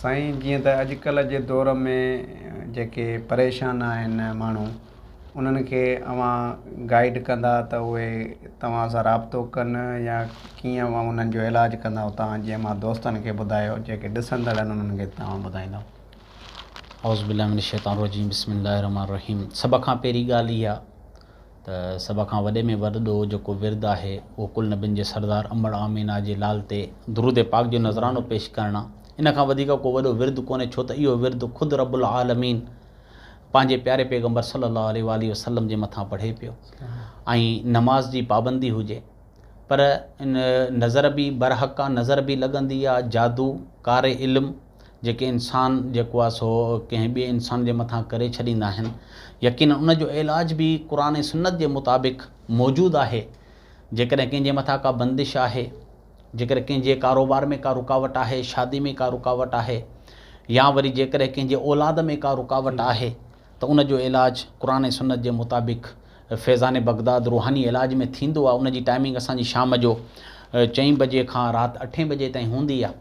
साईं जीअं त अॼुकल्ह जे दौर में जेके परेशान आहिनि माण्हू उन्हनि खे अव्हां गाइड कंदा त उहे तव्हां सां राब्तो कनि या कीअं उन्हनि जो इलाजु कंदा तव्हां, जीअं मां दोस्तनि खे ॿुधायो जेके ॾिसंदड़ आहिनि उन्हनि खे तव्हां ॿुधाईंदव। औज़ु बिल्लाहि मिनश शैतानिर रजीम, बिस्मिल्लाहिर रहमानिर रहीम। सभ खां पहिरीं ॻाल्हि इहा त सभ खां वॾे में वॾो जेको विर्द आहे उहो कुल नबियुनि जे सरदार अमर आमीना जे लाल ते दुरूद पाक जो नज़रानो पेश करणु आहे। इन खां वधीक को वॾो विर्द कोन्हे, छो त इहो विर्द ख़ुदि रब्बुल आलमीन पंहिंजे प्यारे पैगम्बर सल्लल्लाहु अलैहि वसल्लम जे मथां पढ़े पियो। ऐं नमाज जी पाबंदी हुजे, पर नज़र बि बरहक़ आहे, नज़र बि लॻंदी आहे, जादू कारे इल्मु जेके इंसान जेको आहे सो कंहिं ॿिए इंसान जे मथां करे छॾींदा आहिनि, यकीन उन जो इलाज बि क़ुरान ऐं सुन्नत जे मुताबिक़ मौजूदु आहे। जेकॾहिं कंहिंजे मथां का बंदिश आहे, जेकॾहिं कंहिंजे कारोबार में का रुकावट आहे, शादी में का रुकावट आहे, या वरी जेकॾहिं कंहिंजे औलाद में का रुकावट आहे त उन जो इलाज क़ुरान ऐं सुन्नत जे मुताबिक़ फैज़ान बगदाद रूहानी इलाज में थींदो आहे। उन जी टाइमिंग असांजी शाम जो 4 बजे खां राति 8 बजे ताईं हूंदी आहे।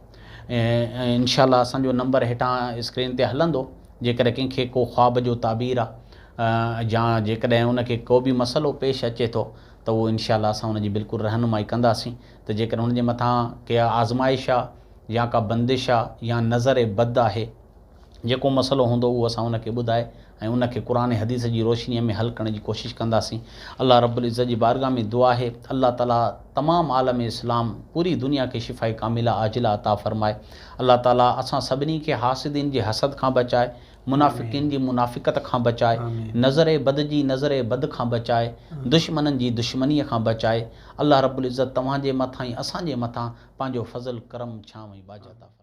ऐं इंशाअल्लाह असांजो नंबर हेठां स्क्रीन ते हलंदो। जेकॾहिं कंहिंखे को ख़्वाब जो ताबीर आहे या जेकॾहिं उनखे को बि मसइलो पेश अचे थो त उहो इंशाअल्लाह असां उनजी बिल्कुलु रहनुमाई कंदासीं। त जेकॾहिं उनजे मथां के आज़माइश आहे या का बंदिश आहे या नज़र बद आहे, जेको मसइलो हूंदो उहो असां उनखे ॿुधाए ऐं उनखे क़ुरान हदीस जी रोशनीअ में हल करण जी कोशिशि कंदासीं। अल्लाह रब्बुल इज़्ज़त जी बारगाह में दुआ आहे अल्लाह ताला तमामु आलम इस्लाम पूरी दुनिया खे शिफ़ाए कामिला आजिला अता फ़रमाए। अल्लाह ताला असां सभिनी खे हासिदीन जे हसद खां बचाए, मुनाफ़िकीन जी मुनाफ़िकत खां बचाए, नज़र बद जी नज़र बद खां बचाए, दुश्मननि जी दुश्मनीअ खां बचाए। अल्लाह रब्बुल इज़्ज़त तव्हांजे मथां ऐं असांजे मथां पंहिंजो फज़ल करम छांव ऐं बाजता